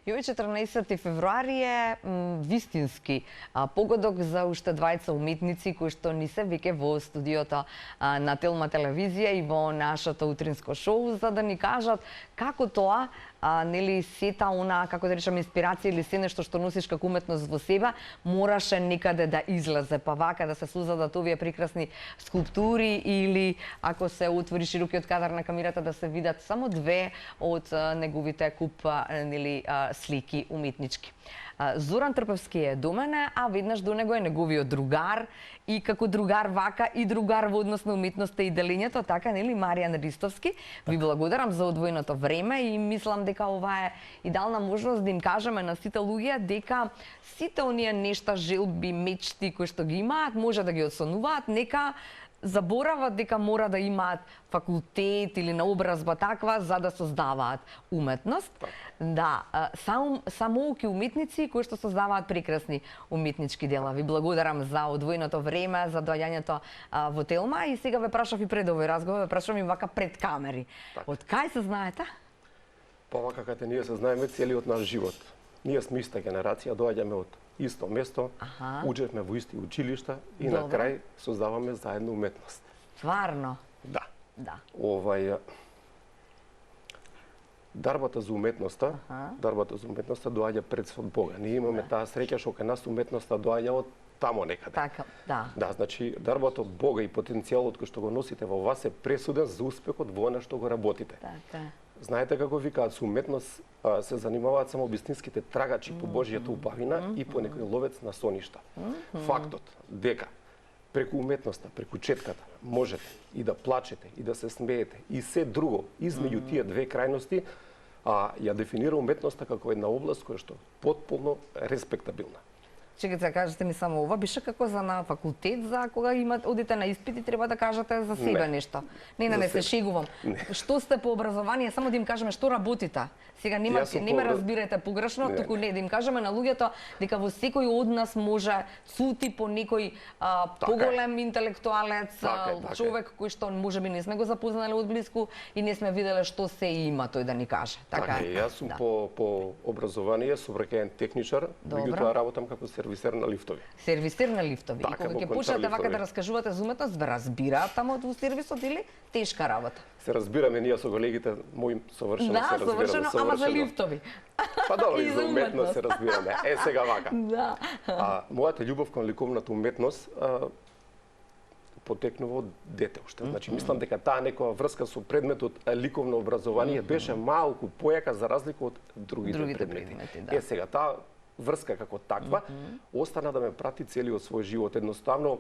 И овој 14 февруари е вистински погодок за уште двајца уметници кои што ни се веќе во студиото на Телма телевизија и во нашето утринско шоу за да ни кажат како тоа нели сета она, како да речеме, инспирација или се нешто што носиш како уметност во себе, мораше некаде да излезе, па вака да се создадат овие прекрасни скулптури или ако се отвори широкиот кадар на камерата да се видат само две од неговите куп нели слики уметнички. Зоран Трпевски е до мене, а веднаш до него е неговиот другар и како другар вака и другар во однос на уметноста и делењето, така нели Маријан Ристовски. Ви благодарам за одвоеното време и мислам дека ова е идеална можност да им кажеме на сите луѓе дека сите оние нешта, желби, мечти кои што ги имаат, може да ги осонуваат, нека заборават дека мора да имаат факултет или наобразба таква за да создаваат уметност. Да, самоуки уметници кои што создаваат прекрасни уметнички дела. Ви благодарам за одвоеното време, за доаѓањето во Телма и сега ве прашав и пред овој разговор, ве прашав и вака пред камери. Од кај се знаете? Па вака каде ние се знаеме целиот наш живот. Ние сме иста генерација, доаѓаме од исто место, учевме во исти училишта и на крај создаваме заедно уметност. Стварно? Да. Дарбата за уметноста доаѓа пред од Бога. Ние имаме таа среќа што кај нас уметноста доаѓа од тамо некаде. Така, да. Да, значи дарбата од Бога и потенцијалот кој што го носите во вас е пресуден за успехот во она што го работите. Така. Знаете како викаат, со уметност се занимаваат само вистинските трагачи по Божјата убавина и по некој ловец на соништа. Фактот дека преку уметноста, преку четката, можете и да плачете, и да се смеете, и се друго, измеѓу тие две крајности, ја дефинира уметноста како една област која што потполно респектабилна. Чекайте, кажете ми само ова, беше како за на факултет, за кога одите на испит и треба да кажете за себе нешто. Не се шегувам. Што сте по образование, само да им кажеме што работите. Сега не ме разбирате погрешно, туку не, да им кажеме на луѓето дека во секој од нас може цути по некој поголем интелектуалец, човек кој што можеби не сме го запознали од блиску и не сме виделе што се има тој да ни каже. Така е, јас сум по образование сообраќајен техничар, меѓутоа работам како сервисер на лифтови. Сервисер на лифтови. И кога ќе почнете вака да раскажувате за уметност, ве разбираат таму во сервисот или тешка работа? Се разбираме ние со колегите, мој совршено се разбираме. Да, совршено, ама за лифтови. Па добро, и за уметност се разбираме. Сега вака. Да. Мојата љубов кон ликовната уметност потекнува од дете уште. Значи, мислам дека таа некоја врска со предметот ликовно образование беше малку појака за разлика од другите предмети. Сега таа врска како таква остана да ме прати целиот свој живот. Едноставно,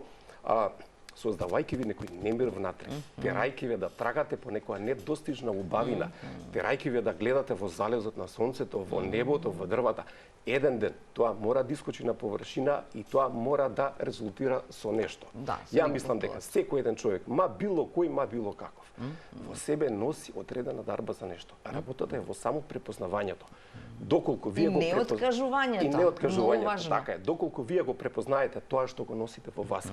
создавајќи ви некој немир внатре, терајќи ве да трагате по некоја недостижна убавина, терајќи ве да гледате во залезот на сонцето, во небото, во дрвата, еден ден тоа мора да искочи на површина и тоа мора да резултира со нешто. Ја мислам дека секој еден човек, ма било кој, ма било каков, во себе носи одредена дарба за нешто. Работата е во само препознавањето. Доколку вие го неоткажувањето. И неоткажувањето, така е. Доколку вие го препознаете тоа што го носите во вас,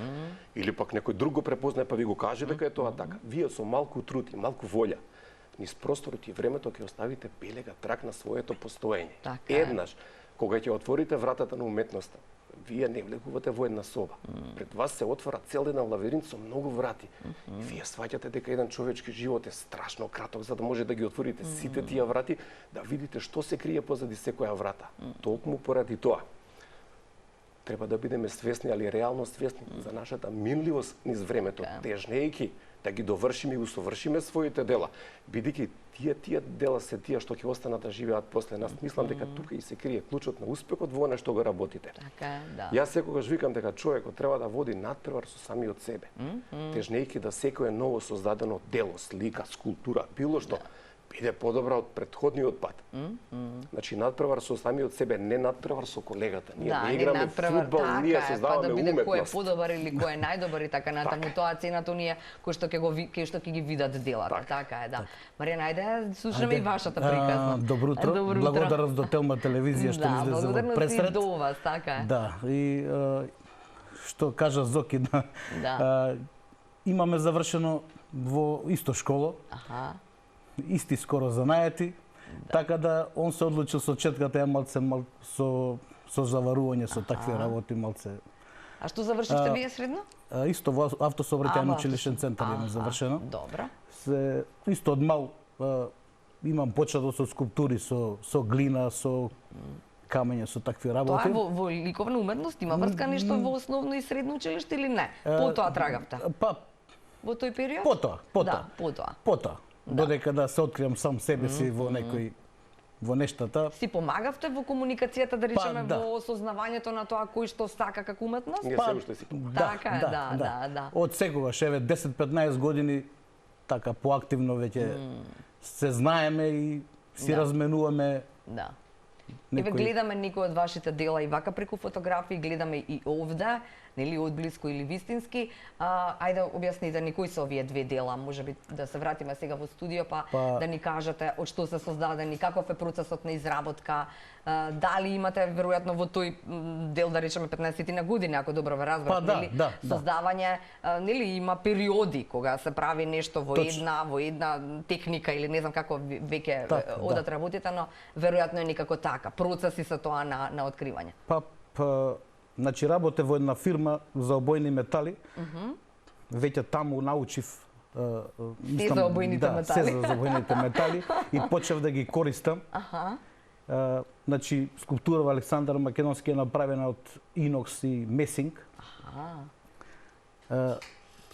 или пак некој друг го препознае па ви го каже дека е тоа така, вие со малку труд и малку волја низ просторот и времето ќе оставите белега трак на своето постоење. Еднаш кога ќе отворите вратата на уметноста, вие не влегувате во една соба. Пред вас се отвора цел еден лавиринт со многу врати. И вие сваќате дека еден човечки живот е страшно краток за да може да ги отворите сите тие врати, да видите што се крие позади секоја врата. Толкму поради тоа треба да бидеме свесни, али реално свесни за нашата минливост низ времето, тежнејќи да ги довршиме и усовршиме своите дела, бидејќи тие дела се тие што ќе останат да живеат после нас. Мислам дека тука и се крие клучот на успехот во она што го работите. Така е, да. Јас секогаш викам дека човекот треба да води надпревар со самиот себе. Тежнејќи да секое ново создадено дело, слика, скулптура, било што биде подобра од претходниот пат. Значи надпревар со самиот себе, не надпревар со колегата. Ние не играме фудбал, ние создаваме уметност. Па да биде кој е подобар или кој е најдобар и така натаму, тоа цената ние кој што ќе ги видат делата. Така е, да. Маријана, ајде слушаме и вашата приказна. Добро утро. Благодарам до Телма телевизија што ми излезе во пресред. Да, до вас, така е. Да, и што кажа Зоки, имаме завршено во исто школо. Исти скоро занаети, Така да он се одлучил со четката е малце со заварување со такви работи малце. А што завршивте вие средно? Исто во автосообраќајно училишен центар имам завршено. Добро. Исто од мал имам почнато со скулптури, со глина, со камење, со такви работи. Тоа е во ликовна уметност има врска нешто во основно и средно училиште или не? Потоа трагавте? Па Во тој период? потоа. Да, потоа. Потоа. Додека да се откриам сам себе си во некој во нештата. Си помагавте во комуникацијата, да речеме, да. во осознавањето на тоа кој што сака како уметност? Ние се уште си помагаме. Така е, да. Од секогаш, еве 10-15 години така поактивно веќе се знаеме и си разменуваме. Да. Еве гледаме некои од вашите дела и вака преку фотографии, гледаме и овде, нели од блиско или вистински. Ајде објасните ни кои се овие две дела, можеби да се вратиме сега во студио па да ни кажете од што се создадени, каков е процесот на изработка, дали имате веројатно во тој дел да речеме 15 на години, ако добро ве разбрав, нели? Создавање, нели има периоди кога се прави нешто во една техника или не знам како веќе одат работите, но веројатно е некако така. Процеси се тоа на откривање. Значи работе во една фирма за обојни метали. Веќе таму научив се за обојните метали. Се за обојните метали и почев да ги користам. Значи скулптура Александар Македонски е направена од инокс и месинг.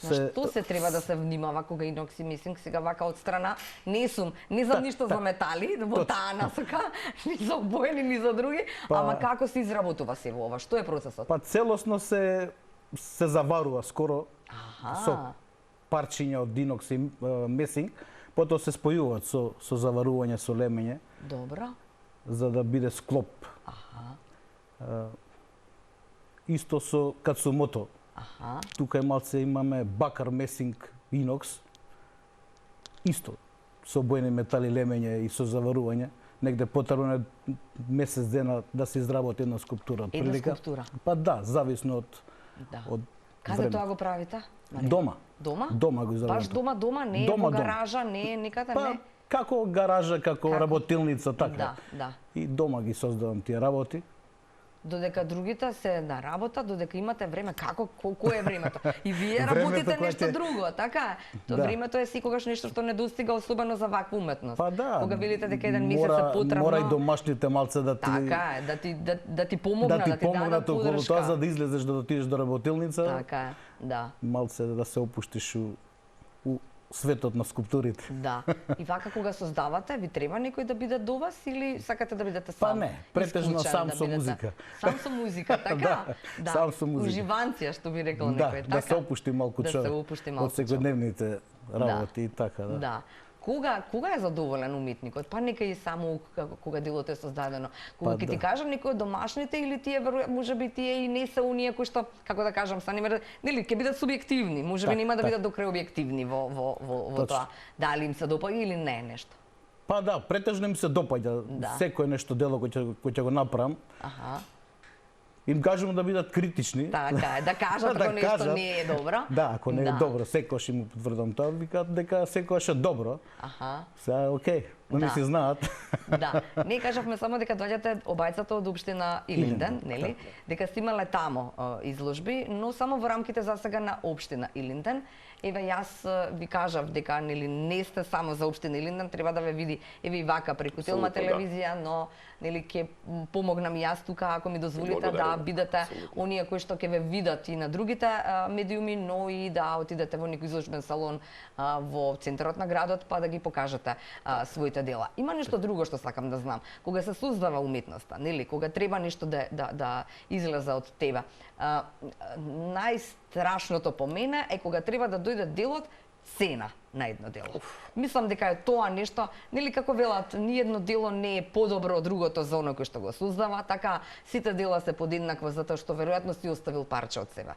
На што се треба да се внимава кога инокс и месинг сега вака од страна? Не знам ништо за метали, во таа насока, ни за обојни, ни за други, ама како се изработува се во ова? Што е процесот? Па целосно се заварува скоро со парчиња од инокс и месинг, потоа се спојуваат со заварување, со лемење. Добро. За да биде склоп. Исто со кацумото. Тука е малце имаме бакар, месинг, инокс. Исто со обојни метали, лемење и со заварување. Негде потребно е месец дена да се изработи една скулптура. Една скулптура? Па да, зависно од Каде тоа го правите? Дома. Дома? Дома го изработам. Баш дома, не во гаража, не никаде, не? Како гаража, како работилница, така. Да. И дома ги создавам тие работи. Додека другите се на работа, додека имате време, кој е времето? И вие работите нешто друго, така е. Тоа времето е секогаш нешто што не достига, особено за ваква уметност. Па да. Кога велите дека еден месец е потребно. Мора и домашните малце да ти така е, да ти помогнат, да ти дадат подршка. Тоа за да излезеш да отидеш до работилница. Така е, да. Малце да се опуштиш у светот на скулптурите. Да. И вака кога создавате, ви треба некој да биде до вас или сакате да бидете сам? Па не, претежно сам со музика. Сам со музика, така? Да, сам со музика. Уживанција, што би рекол некој, така? Да се опушти малку човек. Да се опушти малку од секојдневните работи и така, да. Да. Кога е задоволен уметникот? Па нека и само кога делото е создадено. Кога ќе ти кажам некој од домашните или тие можеби тие и не се оние кои што, како да кажам, нели ќе бидат субјективни, можеби нема да бидат до крај објективни во тоа. Дали им се допаѓа или не нешто? Па да, претежно им се допаѓа. Секој нешто дело кој ќе го направам. Им кажувам да бидат критични. Така е, да кажат ако нешто не е добро. Да, ако не е добро, секојаш им потврдам тоа, викаат дека секојаш е добро. Сега окей, они си знаат. Да, не кажавме само дека доаѓате обајцата од општина Илинден, нели? Дека сте имале тамо изложби, но само во рамките за сега на општина Илинден. Еве јас ви кажав дека нели не сте само за општина Илинден, треба да ве види еве и вака преку Телма телевизија, но нели ќе помогнам и јас тука ако ми дозволите да бидете оние кои што ќе ве видат и на другите медиуми, но и да отидете во некој изложбен салон во центарот на градот па да ги покажете своите дела. Има нешто друго што сакам да знам. Кога се создава уметноста, нели, кога треба нешто да излезе од тебе. Најстрашното по мене е кога треба да дојде делот цена на едно дело. Мислам дека е тоа нешто, нели како велат, ниедно дело не е подобро од другото за оној кој што го создава, така сите дела се подеднакво затоа што веројатно си оставил парче од себе.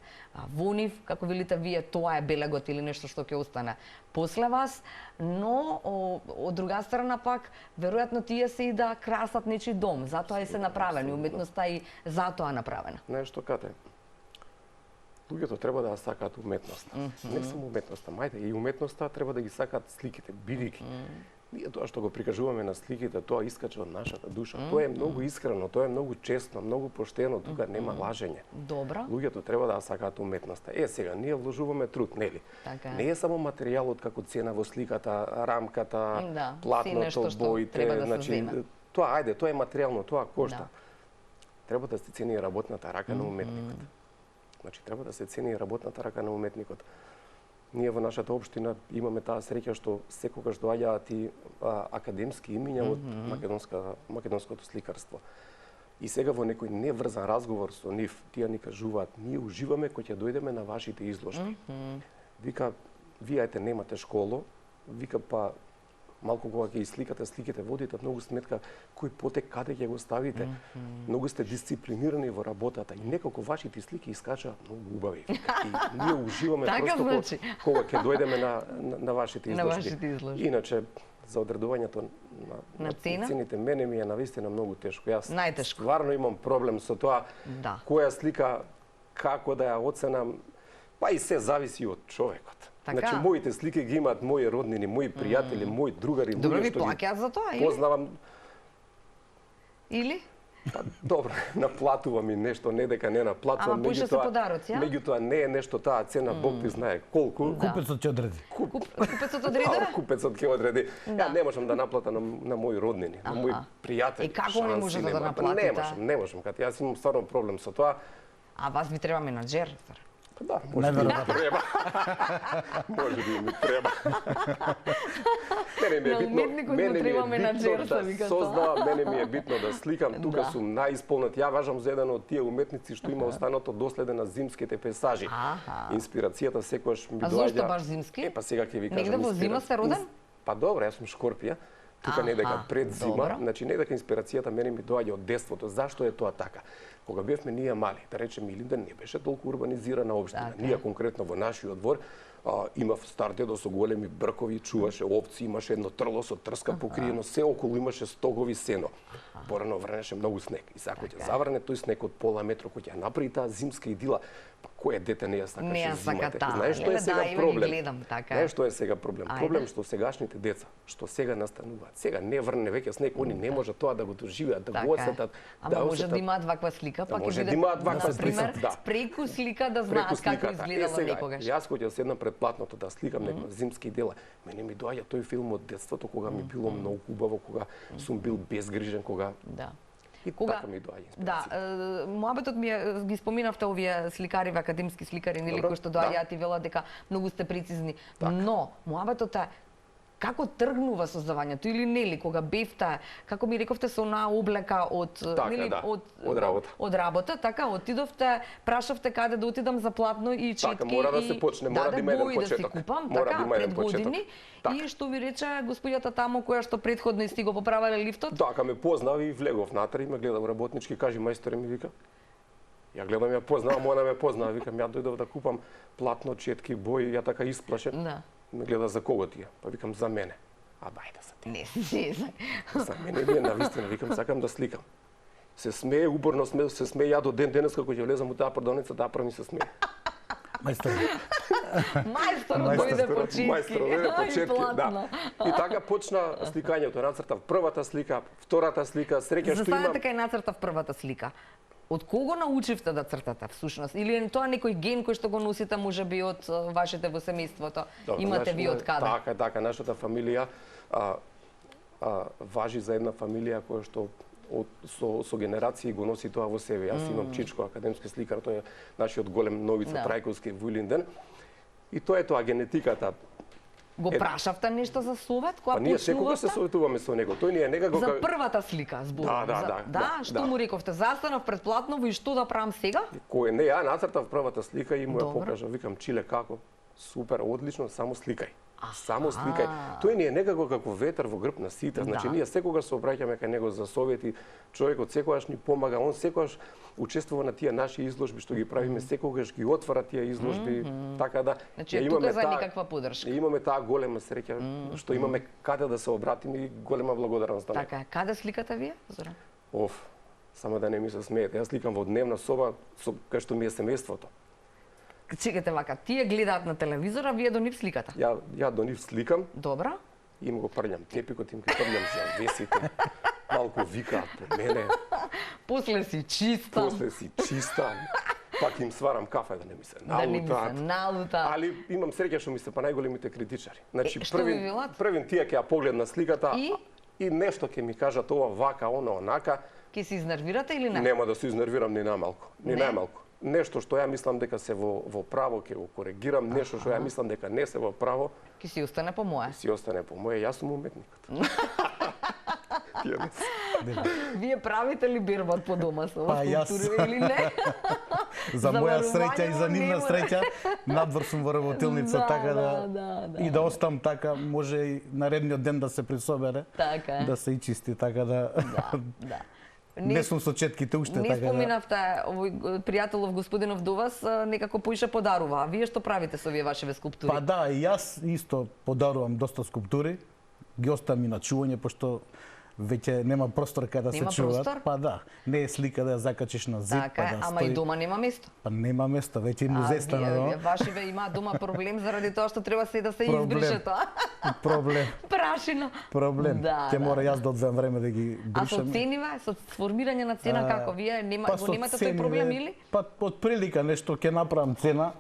Во нив, како велите вие, тоа е белегот или нешто што ќе остане после вас, но од друга страна пак веројатно тие се и да красат нечи дом, затоа и се направени, уметноста и затоа направена. Нешто кате. Луѓето треба да сакаат уметноста. Не само уметноста, мајде и уметноста треба да ги сакаат сликите, бидејќи Ние тоа што го прикажуваме на сликите, тоа искача од нашата душа. Тоа е многу искрено, тоа е многу честно, многу поштено, тука нема лажење. Добро. Луѓето треба да сакаат уметноста. Сега, ние вложуваме труд, нели? Така е. Не е само материјалот како цена во сликата, рамката, Да, си платното, нешто што боите, треба да се значи, земе. тоа е материјално, тоа кошта. Да. Треба да се цени работната рака на уметникот. Значи, треба да се цени работната рака на уметникот. Ние во нашата општина имаме таа среќа што секогаш доаѓаат и академски имиња од македонското сликарство. И сега во некој неврзан разговор со нив, тие ни кажуваат, ние уживаме кога ќе дојдеме на вашите изложби. Вика, вие ете немате школо, вика па малку кога ќе сликате сликите, водите многу сметка кој потек каде ќе го ставите. Многу сте дисциплинирани во работата и некако вашите слики искачаат многу убави. И ние уживаме Така просто значи. кога ќе дојдеме на вашите изложби. На вашите изложби. Иначе за одредувањето На цена? цените мене ми е навистина многу тешко. Јас Најтешко. стварно имам проблем со тоа Да. која слика како да ја оценам, па и се зависи од човекот. Така. Значи моите слики ги имаат мои роднини, мои пријатели, мои другари, Добро, луѓе ви што ги плаќаат за тоа, или? познавам. Или? Па, добро, наплатувам и нешто, не дека не наплатувам. Ама поише се подароци, а? Меѓутоа не е нешто таа цена, Бог ти знае колку. Да. Купецот ќе одреди. Купецот одредува? Купецот ќе одреди. Ја не можам да наплатам на мои роднини, на мои пријатели. И како не шанси можете да нема. наплатите? Не можам, кај јас имам стварно проблем со тоа. А вас ви треба менаџер. Па да, може би ми Најверојатно. треба. Може би ми треба. Мене ми е На битно, уметникот му мене ми треба е менаџер, битно се да вика тоа. сознавам, мене ми е битно да сликам, тука Да. сум најисполнет. Ја важам за еден од тие уметници што има останато доследен на зимските пейзажи. Аха. Инспирацијата секогаш ми А доаѓа. зошто баш зимски? Па сега ќе ви кажам. Негде во зима сте роден? Па добро, јас сум Шкорпија. Тука не дека Аха, пред зима, добро. значи не дека инспирацијата мене ми доаѓа од детството. Зашто е тоа така? Кога бевме ние мали, да речеме Илинден не беше толку урбанизирана општина. Така. Ние конкретно во нашиот двор имав стар дедо со големи бркови, чуваше овци, имаше едно трло со трска покриено, се околу имаше стогови сено. Порано врнеше многу снег. И сега кој ќе Така. заврне тој снег од пола метро, кој ќе направи таа зимска идила, па кое дете не ја сакаше Не ја сака зимата? таа. Знаеш што Леле, е сега да, ја ги проблем? гледам, така е. Знаеш што е сега проблем? Ајде. Проблем што сегашните деца, што сега настануваат, сега не врне веќе снег, они не може тоа да го доживеат, да го Така е. осетат, Ама може осетат. да имаат ваква слика, па ќе може биде, да имаат ваква например, слика, да. преку слика да знаат како изгледало некогаш. Јас кога ќе седнам пред платното да сликам некој зимски дела, мене ми доаѓа тој филм од детството кога ми било многу убаво, кога сум бил безгрижен, кога Да. и така ми доаѓа инспирација. Да, муабетот ми е, ги споминавте овие сликари, академски сликари, нели, Добро, кои што да. доаѓаат и велат дека многу сте прецизни. Така. Но, муабетот е како тргнува создавањето или нели кога бевте, како ми рековте со онаа облека од Така, нели да, од работа. Од работа, така отидовте, прашавте каде да отидам за платно и четки Така, мора да се и почне, мора да има еден бои да си почеток. купам, Мора така, да има еден пред почеток. години. Така. И што ви рече господјата тамо која што претходно и сти го поправале лифтот? Така ме познав и влегов натре и ме гледам работнички, кажи мајсторе ми вика. Ја гледам, ја познавам, она ме познава, викам ја дојдов да купам платно, четки, бои, ја така исплашен. Да. Ме гледа за кого тие? Па викам за мене. А бајде за ти. Не се. За мене ми е навистина, викам сакам да сликам. Се смее, уборно се смее, ја до ден денес како ќе влезам у таа продавница, таа прва ми се смее. Мајстор. Мајсторот дојде по читки. Мајстор дојде по Ај, четки, платно. да. И така почна сликањето. Нацртав првата слика, втората слика, среќа што Застанете имам. кај нацртав првата слика. Од кого научивте да цртате всушност? Или е тоа некој ген кој што го носите можеби од вашите во семејството? Добро, Имате значи, ви од каде? Така, нашата фамилија важи за една фамилија која што со генерации го носи тоа во себе. Јас имам чичко, академски сликар, тој е нашиот голем Новица Да. Трајковски во Илинден. И тоа е тоа генетиката. Го прашавте нешто за совет кога Па ние секогаш се почнувавте? советуваме со него. Тој ни е некако За првата слика зборувам. Да, Што да. му рековте? Застанав пред платново и што да правам сега? кој не ја нацртав првата слика и му ја Добро. покажа, викам Чиле како? Супер, одлично, само сликај. Само сликај. Тој ни е некако како ветер во грб на сите. Значи Да. ние секогаш се обраќаме кај него за совети. Човекот секогаш ни помага, он секогаш учествува на тие наши изложби што ги правиме, секогаш ги отвара тие изложби, така да Значи, ја е тука за никаква подршка. Имаме таа голема среќа што имаме каде да се обратиме и голема благодарност на него. Така е. Каде сликате вие, Зоран? Оф, само да не ми се смеете. Јас сликам во дневна соба кај што ми е семејството. Чекате вака, тие гледаат на телевизора, вие до нив сликате. Ја до нив сликам Добро. им го прљам тепикот, им го прљам завесите, малку викаат по мене, После си чиста. после си чиста, пак им сварам кафе да не ми се Да не ми се налутаат. налута. Али имам среќа што ми се па најголемите критичари. Значи Што ви велат? првин тие ќе ја погледна сликата И нешто ќе ми кажат ова вака, она онака, ќе се изнервирате или не? нема да се изнервирам ни најмалку, ни Не? најмалку. Нешто што ја мислам дека се во право ќе го коригирам, нешто што ја мислам дека не се во право, Ќе си остане по моje. си остане по моje, јас сум уметникот. Тие не се. Вие правите ли бирбат по дома со ова Па, јас- скулптури или не? За моја среќа и за Заварување нивна нема. среќа, надвор сум во работилница, Да, така да. и да остам така, може и наредниот ден да се присобере, Така е. да се и чисти, така да... Да. Не сум со четките уште, Не така да... споминавте овој пријателов господинов до вас некако поише подарува. А вие што правите со овие вашиве скулптури? Па да, и јас исто подарувам доста скулптури, ги оставам и на чување, пошто веќе нема простор каде да се Нема чуваат. простор? Па да, не е слика да ја закачиш на зид, Така па е, да ама стои. и дома нема место. Па нема место, веќе и музеј стана вие, дома. вашиве има дома проблем заради тоа што треба се да се избрише тоа. Проблем, Прашина. проблем. Да, Ќе мора јас да одземам време да ги А со бришам. ценива, со сформирање на цена како вие го со немате тој цени, проблем или? Па од прилика нешто ќе направам цена.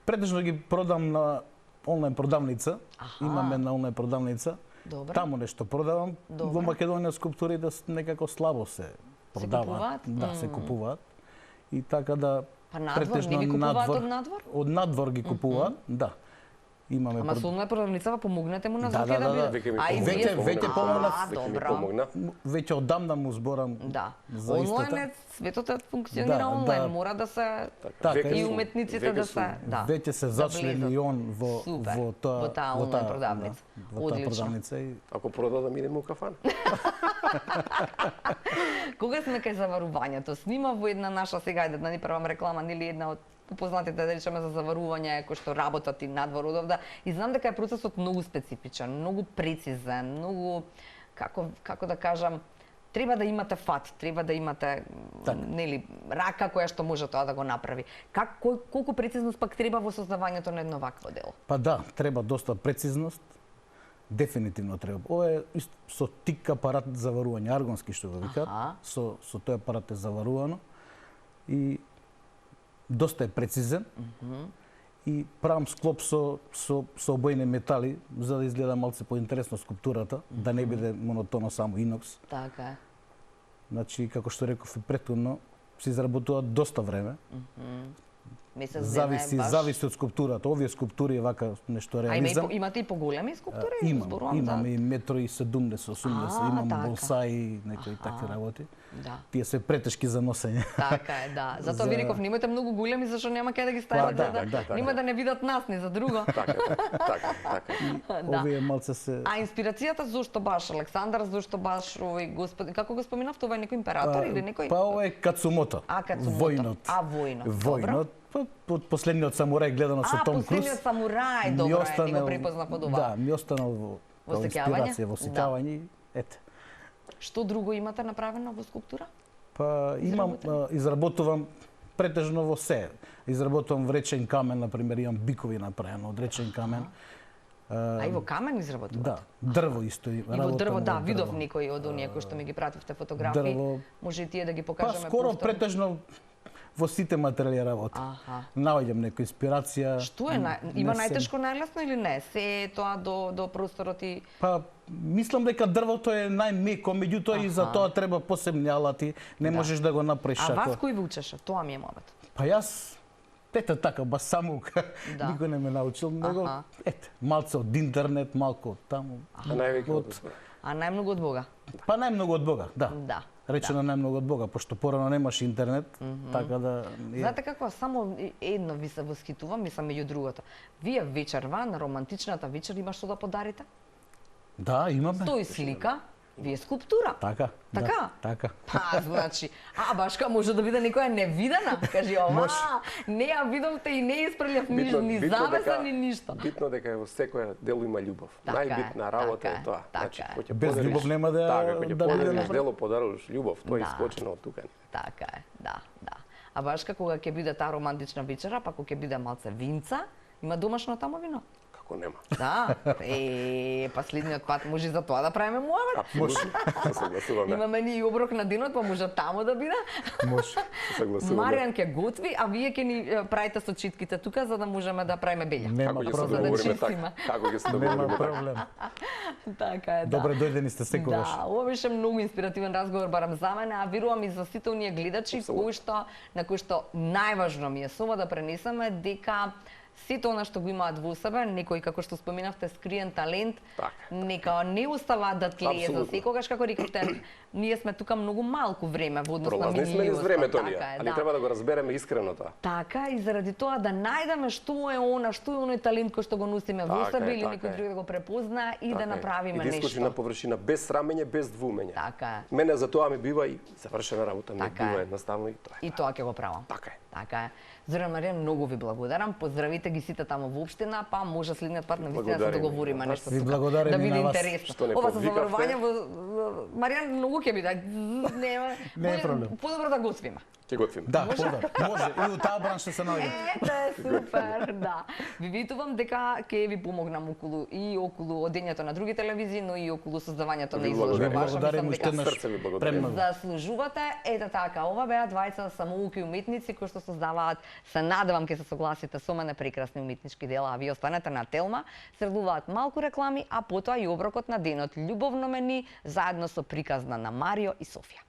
Претежно ги продам на онлайн продавница. Имаме на онлайн продавница. Добро. Таму нешто продавам. Добро. Во Македонија скулптури да некако слабо се продаваат. купуваат? Да, се купуваат. И така да Па надвор, не ви купуваат од надвор? Од надвор ги купуваат, да. Имаме Ама со онлайн продавницава помогнете му на Да, Зоки да, да да, биде. Веќе ми А и помогна. вие веќе помогна. Веќе ми добро. помогна. веќе одамна му зборам Да. за Онлайн истата. е светот функционира Да, онлайн, да. мора да се Така Веќе и сум- уметниците веќе да сум- се, да. Веќе се зачлени влезат. и он во Супер. во тоа Во таа онлайн продавница. Да, во таа Одлично. продавница и Ако продадам идеме у кафана. Кога сме кај заварувањето, снима во една наша сега ајде да ни правам реклама, нели една од упознатите да речеме за заварување кои што работат и надвор од овда, и знам дека е процесот многу специфичен, многу прецизен, многу како да кажам, треба да имате фат, треба да имате нели рака која што може тоа да го направи. Колку прецизност пак треба во создавањето на едно вакво дело? па да, треба доста прецизност. Дефинитивно треба. Ова е со тик апарат за заварување, аргонски што го викаат. Аха. Со тој апарат е заварувано и доста е прецизен. И правам склоп со обојни метали за да изгледа малце поинтересно скулптурата, да не биде монотоно само инокс. Така е. Значи, како што реков и претходно, се изработува доста време. Месец дена е баш... Зависи од скулптурата. Овие скулптури е вака нешто реализам. Имате и поголеми скулптури? Зборувам Имам за- и 1,70 80, имам така. бонсаи, некои такви работи. Да. Тие се претешки за носење. Така е, да. Затоа ви реков, немојте многу големи, зашто нема кај да ги ставите, да, нема да не видат нас ни за друго. Така, така. Да. Овие малце се А инспирацијата зошто баш Александар, зошто баш овој господин, како го споминавте, ова е некој император или некој? Па ова е Кацумото. Кацумото. Војнот. Војнот. Војнот. Па од последниот самурај гледано со Том Круз. последниот самурај, ми добро е, останал- не го препозна под ова. Да, ми останал Во во сеќавање? инспирација, во сеќавање. и Ете. Што друго имате направено во скулптура? Па имам изработувам претежно во се. Изработувам вречен камен, на пример, имам бикови направено од речен камен. А и во камен изработувате? Да, дрво исто И во работам дрво, да, во видов дрво. некои од оние кои што ми ги пративте фотографии. Дрво. Може и тие да ги Па покажеме скоро просторно. претежно во сите материјали работам. Аха. Наоѓам некоја инспирација. Што е има не се- најтешко најлесно или не? Се е тоа до просторот и Па, мислам дека дрвото е најмеко, меѓутоа и за тоа треба посебни алати, не можеш да го направиш А вас ако. кој ви учеше? Тоа ми е мовет. Па јас така, бас самука, Да. никој не ме научил, него Аха. ете, малце од интернет, малку од таму. А највеќе од Господ. А најмногу од Бога. Па најмногу од Бога, да. Да. Речено најмногу од Бога, пошто порано немаше интернет, така да Знаете какво, само едно ви се восхитувам, мислам меѓу другото. Вие вечерва, на романтичната вечер има што да подарите? да, имаме. Тој слика, вие скулптура. Така. Така? Да, така. Па, значи, башка може да биде некоја невидена. Кажи, ова, не ја видовте и не испрелев ни завеса, ни ништо. Битно дека во секоја дело има љубов. Така е, Најбитна работа така е е, тоа. така Значи, е. кој ќе Без подариш- љубов нема да- Така, кој ќе да подариш биде дело, подаруваш љубов, тоа е Да. искочено од тука. Така е, да. А башка кога ќе биде таа романтична вечера, па кога ќе биде малце винца, има домашно таму вино? Како нема? Да, па следниот пат може и за тоа да правиме муавет. Апсолутно. Се согласуваме. Имаме ни и оброк на денот, па може таму да биде. Може. Се согласуваме. Маријан ќе готви, а вие ќе ни правите со читките тука за да можеме да правиме белја. Нема Како ќе се проблем. договориме чистиме. така? Како ќе се Нема договориме така? проблем. Така е, да. Добре дојдени сте секогаш. Да, ова беше многу инспиративен разговор барам за мене, а верувам и за сите оние гледачи на кои што најважно ми е со ова да пренесеме дека сето она што го имаат во себе, некој како што споменавте скриен талент, Така. нека не оставаат да тлее за Апсолутно. секогаш, како рековте, ние сме тука многу малку време во однос на Пролазни сме низ минливост, времето ние, така е, али да. треба да го разбереме искрено тоа. Така, и заради тоа да најдеме што е она, што е оној талент кој што го носиме во Така себе е, или така некој е. друг да го препозна и да Така е. направиме И да искочи на нешто. површина без срамење, без двумење. Така е. Мене за тоа ми бива и завршена работа, ми Така бива е. едноставно и тоа е. И тоа ќе го правам. Така е. Така е. Зоран Маријан, многу ви благодарам. Поздравите ги сите таму во општина, па може следниот пат на вистина да се Благодарим договориме и на вас. нешто Ви тука. благодарим Да и биде на вас интересно. што не Ова со повикавте. заварување во Маријан многу ќе биде. Нема. Не е проблем. Подобро да готвиме. Ќе готвиме. Да, може. И у таа бранша се наоѓа. Ете, супер, да. Ви витувам дека ќе ви помогнам околу одењето на други телевизии, но и околу создавањето на Ви изложба. благодарим. Баш Благодарим мислам уште дека еднаш. Срце ви благодарим. Премногу. заслужувате. Ете така, ова беа двајца самоуки уметници кои што создаваат, се надевам ќе се согласите со мене, прекрасни уметнички дела, а вие останете на Телма, следуваат малку реклами, а потоа и оброкот на денот. Љубовно мени заедно со приказна на Марио и Софија.